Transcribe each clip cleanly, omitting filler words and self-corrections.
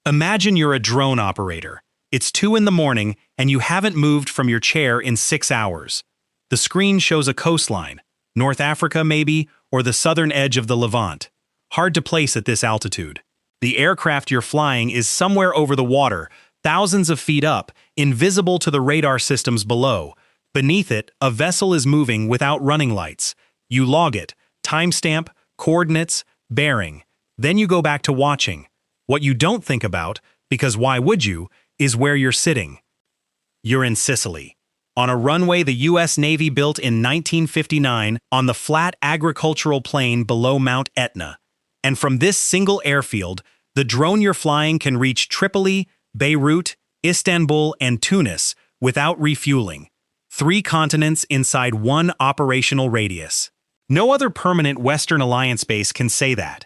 Imagine you're a drone operator. It's 2 in the morning and you haven't moved from your chair in 6 hours. The screen shows a coastline, North Africa maybe, or the southern edge of the Levant. Hard to place at this altitude. The aircraft you're flying is somewhere over the water, thousands of feet up, invisible to the radar systems below. Beneath it, a vessel is moving without running lights. You log it, timestamp, coordinates, bearing. Then you go back to watching. What you don't think about, because why would you, is where you're sitting. You're in Sicily, on a runway the U.S. Navy built in 1959 on the flat agricultural plain below Mount Etna. And from this single airfield, the drone you're flying can reach Tripoli, Beirut, Istanbul, and Tunis without refueling. 3 continents inside 1 operational radius. No other permanent Western Alliance base can say that.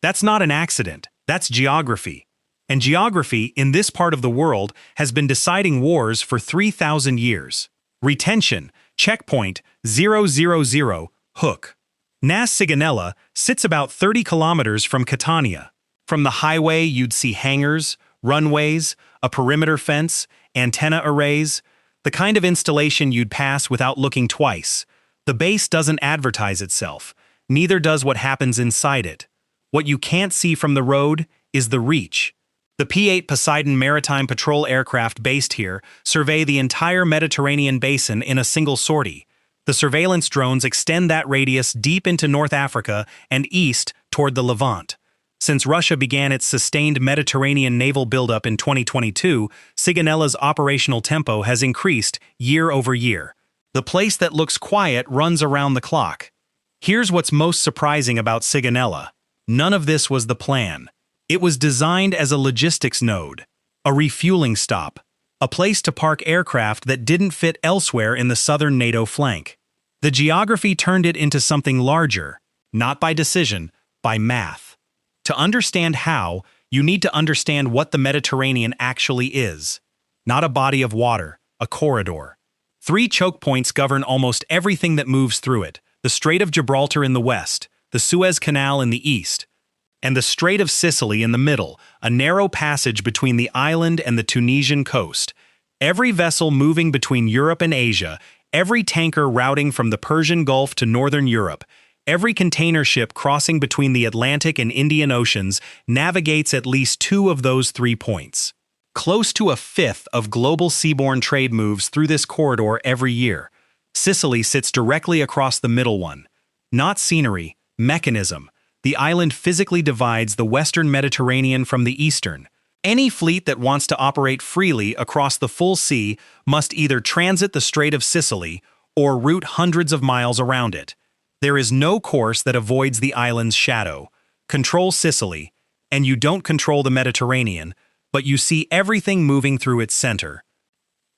That's not an accident. That's geography. And geography in this part of the world has been deciding wars for 3,000 years. Retention, checkpoint 000, hook. NAS Sigonella sits about 30 kilometers from Catania. From the highway, you'd see hangars, runways, a perimeter fence, antenna arrays, the kind of installation you'd pass without looking twice. The base doesn't advertise itself, neither does what happens inside it. What you can't see from the road is the reach. The P-8 Poseidon maritime patrol aircraft based here survey the entire Mediterranean basin in a single sortie. The surveillance drones extend that radius deep into North Africa and east toward the Levant. Since Russia began its sustained Mediterranean naval buildup in 2022, Sigonella's operational tempo has increased year over year. The place that looks quiet runs around the clock. Here's what's most surprising about Sigonella. None of this was the plan. It was designed as a logistics node, a refueling stop, a place to park aircraft that didn't fit elsewhere in the southern NATO flank. The geography turned it into something larger, not by decision, by math. To understand how, you need to understand what the Mediterranean actually is. Not a body of water, a corridor. 3 choke points govern almost everything that moves through it: the Strait of Gibraltar in the west, the Suez Canal in the east, and the Strait of Sicily in the middle, a narrow passage between the island and the Tunisian coast. Every vessel moving between Europe and Asia, every tanker routing from the Persian Gulf to northern Europe, every container ship crossing between the Atlantic and Indian Oceans navigates at least 2 of those 3 points. Close to a fifth of global seaborne trade moves through this corridor every year. Sicily sits directly across the middle one. Not scenery, mechanism. The island physically divides the western Mediterranean from the eastern. Any fleet that wants to operate freely across the full sea must either transit the Strait of Sicily or route hundreds of miles around it. There is no course that avoids the island's shadow. Control Sicily, and you don't control the Mediterranean, but you see everything moving through its center.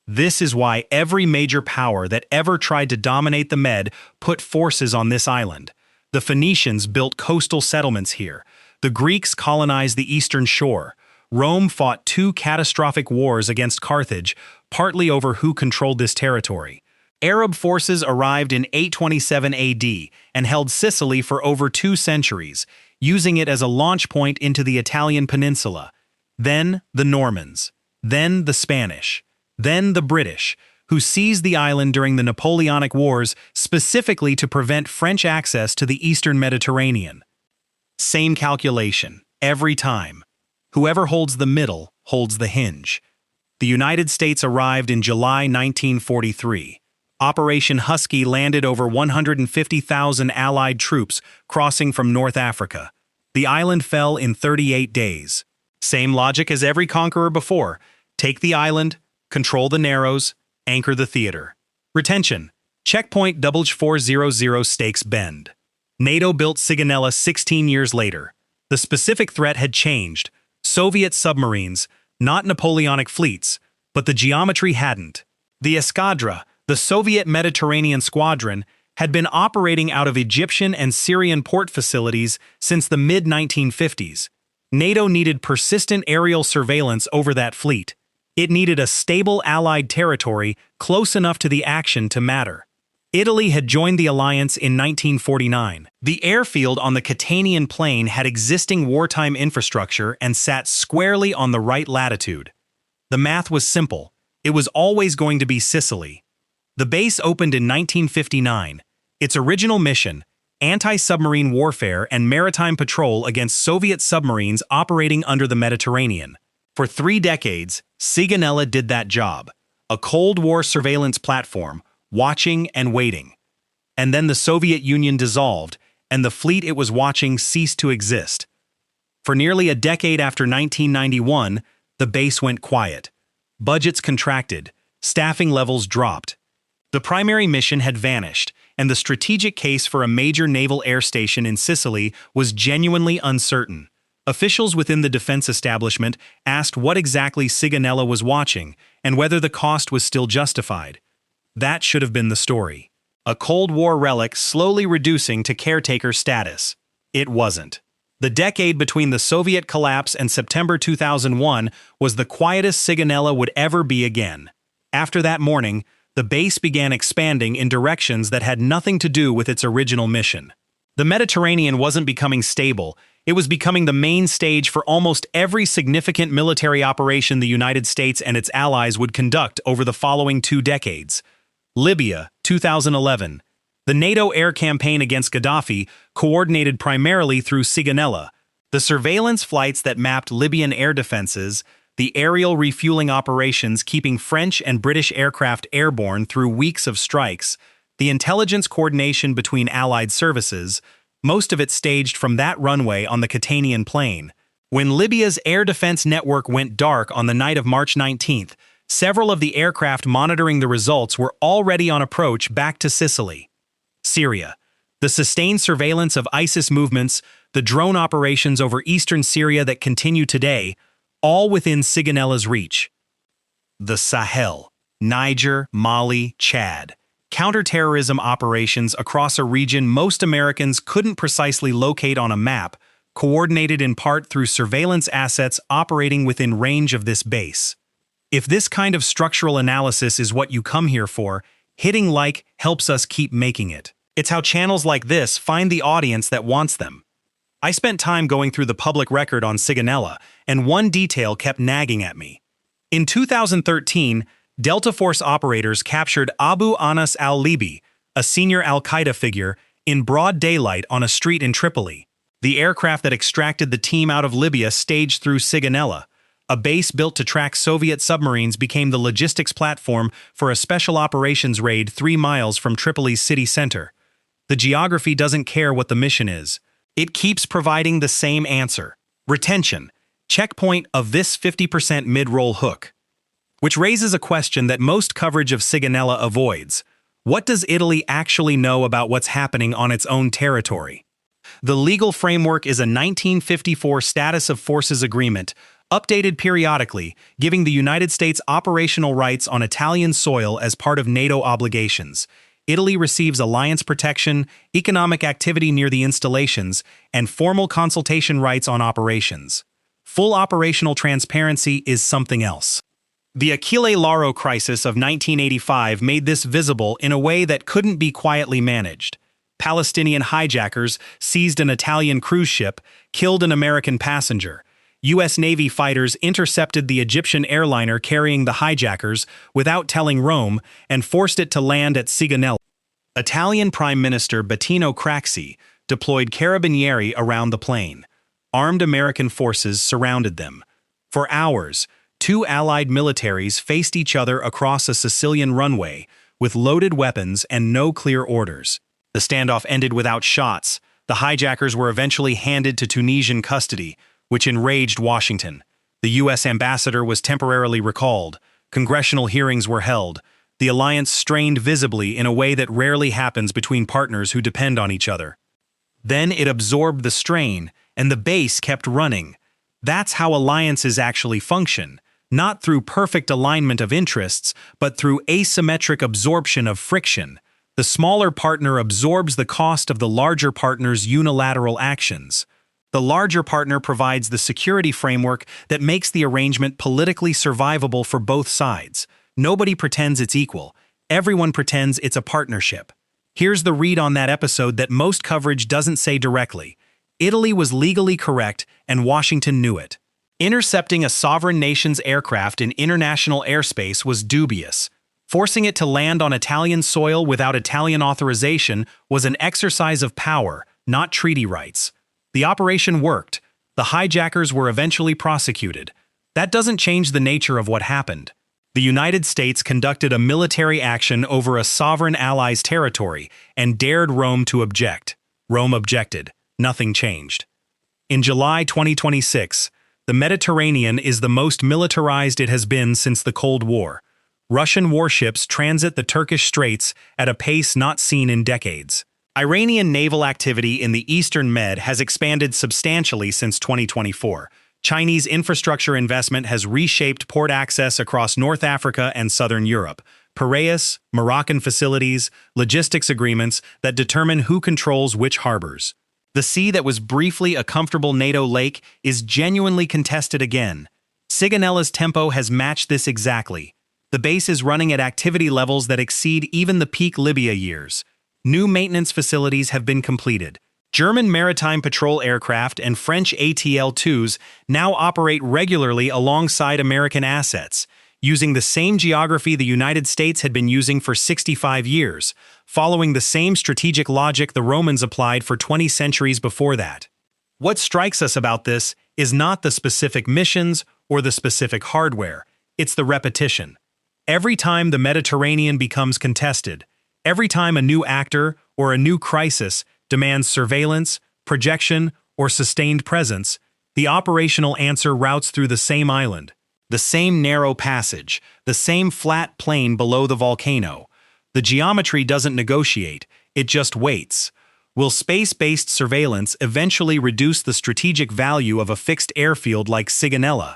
This is why every major power that ever tried to dominate the Med put forces on this island. The Phoenicians built coastal settlements here. The Greeks colonized the eastern shore. Rome fought 2 catastrophic wars against Carthage, partly over who controlled this territory. Arab forces arrived in 827 AD and held Sicily for over 2 centuries, using it as a launch point into the Italian peninsula. Then the Normans, then the Spanish, then the British, who seized the island during the Napoleonic Wars specifically to prevent French access to the eastern Mediterranean. Same calculation, every time. Whoever holds the middle holds the hinge. The United States arrived in July 1943. Operation Husky landed over 150,000 Allied troops crossing from North Africa. The island fell in 38 days. Same logic as every conqueror before. Take the island, control the Narrows, anchor the theater. Retention. Checkpoint 400 Stakes Bend. NATO built Sigonella 16 years later. The specific threat had changed. Soviet submarines, not Napoleonic fleets, but the geometry hadn't. The Escadra, the Soviet Mediterranean squadron, had been operating out of Egyptian and Syrian port facilities since the mid-1950s. NATO needed persistent aerial surveillance over that fleet. It needed a stable Allied territory close enough to the action to matter. Italy had joined the alliance in 1949. The airfield on the Catanian Plain had existing wartime infrastructure and sat squarely on the right latitude. The math was simple. It was always going to be Sicily. The base opened in 1959. Its original mission, anti-submarine warfare and maritime patrol against Soviet submarines operating under the Mediterranean. For 3 decades, Sigonella did that job, a Cold War surveillance platform, watching and waiting. And then the Soviet Union dissolved, and the fleet it was watching ceased to exist. For nearly a decade after 1991, the base went quiet. Budgets contracted, staffing levels dropped. The primary mission had vanished, and the strategic case for a major naval air station in Sicily was genuinely uncertain. Officials within the defense establishment asked what exactly Sigonella was watching and whether the cost was still justified. That should have been the story. A Cold War relic slowly reducing to caretaker status. It wasn't. The decade between the Soviet collapse and September 2001 was the quietest Sigonella would ever be again. After that morning, the base began expanding in directions that had nothing to do with its original mission. The Mediterranean wasn't becoming stable. It was becoming the main stage for almost every significant military operation the United States and its allies would conduct over the following 2 decades. Libya, 2011. The NATO air campaign against Gaddafi, coordinated primarily through Sigonella. The surveillance flights that mapped Libyan air defenses, the aerial refueling operations keeping French and British aircraft airborne through weeks of strikes, the intelligence coordination between allied services, most of it staged from that runway on the Catanian Plain. When Libya's air defense network went dark on the night of March 19th, several of the aircraft monitoring the results were already on approach back to Sicily. Syria. The sustained surveillance of ISIS movements, the drone operations over eastern Syria that continue today, all within Sigonella's reach. The Sahel. Niger, Mali, Chad. Counterterrorism operations across a region most Americans couldn't precisely locate on a map, coordinated in part through surveillance assets operating within range of this base. If this kind of structural analysis is what you come here for, hitting like helps us keep making it. It's how channels like this find the audience that wants them. I spent time going through the public record on Sigonella, and one detail kept nagging at me. In 2013, Delta Force operators captured Abu Anas al-Libi, a senior al-Qaeda figure, in broad daylight on a street in Tripoli. The aircraft that extracted the team out of Libya staged through Sigonella. A base built to track Soviet submarines became the logistics platform for a special operations raid 3 miles from Tripoli's city center. The geography doesn't care what the mission is. It keeps providing the same answer. Retention. Checkpoint of this 50% mid-roll hook. Which raises a question that most coverage of Sigonella avoids. What does Italy actually know about what's happening on its own territory? The legal framework is a 1954 Status of Forces Agreement, updated periodically, giving the United States operational rights on Italian soil as part of NATO obligations. Italy receives alliance protection, economic activity near the installations, and formal consultation rights on operations. Full operational transparency is something else. The Achille Lauro crisis of 1985 made this visible in a way that couldn't be quietly managed. Palestinian hijackers seized an Italian cruise ship, killed an American passenger. U.S. Navy fighters intercepted the Egyptian airliner carrying the hijackers without telling Rome and forced it to land at Sigonella. Italian Prime Minister Bettino Craxi deployed carabinieri around the plane. Armed American forces surrounded them. For hours, 2 Allied militaries faced each other across a Sicilian runway with loaded weapons and no clear orders. The standoff ended without shots. The hijackers were eventually handed to Tunisian custody, which enraged Washington. The U.S. ambassador was temporarily recalled. Congressional hearings were held. The alliance strained visibly in a way that rarely happens between partners who depend on each other. Then it absorbed the strain, and the base kept running. That's how alliances actually function, not through perfect alignment of interests, but through asymmetric absorption of friction. The smaller partner absorbs the cost of the larger partner's unilateral actions. The larger partner provides the security framework that makes the arrangement politically survivable for both sides. Nobody pretends it's equal. Everyone pretends it's a partnership. Here's the read on that episode that most coverage doesn't say directly. Italy was legally correct, and Washington knew it. Intercepting a sovereign nation's aircraft in international airspace was dubious. Forcing it to land on Italian soil without Italian authorization was an exercise of power, not treaty rights. The operation worked. The hijackers were eventually prosecuted. That doesn't change the nature of what happened. The United States conducted a military action over a sovereign ally's territory and dared Rome to object. Rome objected. Nothing changed. In July 2026, the Mediterranean is the most militarized it has been since the Cold War. Russian warships transit the Turkish Straits at a pace not seen in decades. Iranian naval activity in the Eastern Med has expanded substantially since 2024. Chinese infrastructure investment has reshaped port access across North Africa and Southern Europe. Piraeus, Moroccan facilities, logistics agreements that determine who controls which harbors. The sea that was briefly a comfortable NATO lake is genuinely contested again. Sigonella's tempo has matched this exactly. The base is running at activity levels that exceed even the peak Libya years. New maintenance facilities have been completed. German maritime patrol aircraft and French ATL-2s now operate regularly alongside American assets, using the same geography the United States had been using for 65 years, following the same strategic logic the Romans applied for 20 centuries before that. What strikes us about this is not the specific missions or the specific hardware, it's the repetition. Every time the Mediterranean becomes contested, every time a new actor or a new crisis demands surveillance, projection, or sustained presence, the operational answer routes through the same island, the same narrow passage, the same flat plain below the volcano. The geometry doesn't negotiate, it just waits. Will space-based surveillance eventually reduce the strategic value of a fixed airfield like Sigonella?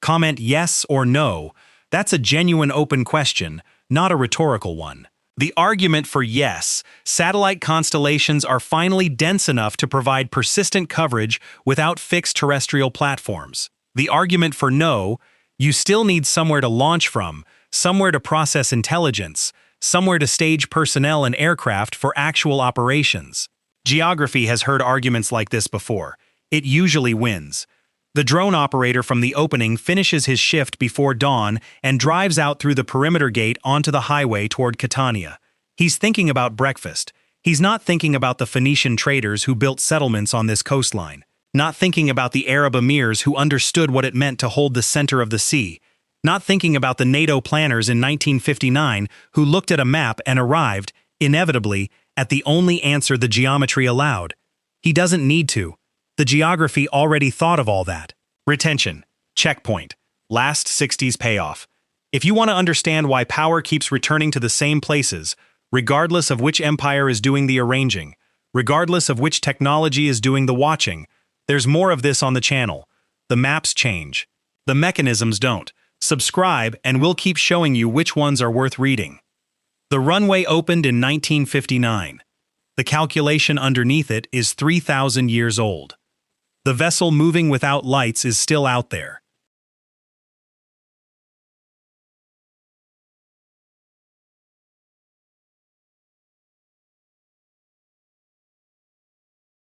Comment yes or no. That's a genuine open question, not a rhetorical one. The argument for yes, satellite constellations are finally dense enough to provide persistent coverage without fixed terrestrial platforms. The argument for no, you still need somewhere to launch from, somewhere to process intelligence, somewhere to stage personnel and aircraft for actual operations. Geography has heard arguments like this before. It usually wins. The drone operator from the opening finishes his shift before dawn and drives out through the perimeter gate onto the highway toward Catania. He's thinking about breakfast. He's not thinking about the Phoenician traders who built settlements on this coastline. Not thinking about the Arab emirs who understood what it meant to hold the center of the sea. Not thinking about the NATO planners in 1959 who looked at a map and arrived, inevitably, at the only answer the geometry allowed. He doesn't need to. The geography already thought of all that. Retention. Checkpoint. Last 60s payoff. If you want to understand why power keeps returning to the same places, regardless of which empire is doing the arranging, regardless of which technology is doing the watching, there's more of this on the channel. The maps change. The mechanisms don't. Subscribe and we'll keep showing you which ones are worth reading. The runway opened in 1959. The calculation underneath it is 3,000 years old. The vessel moving without lights is still out there.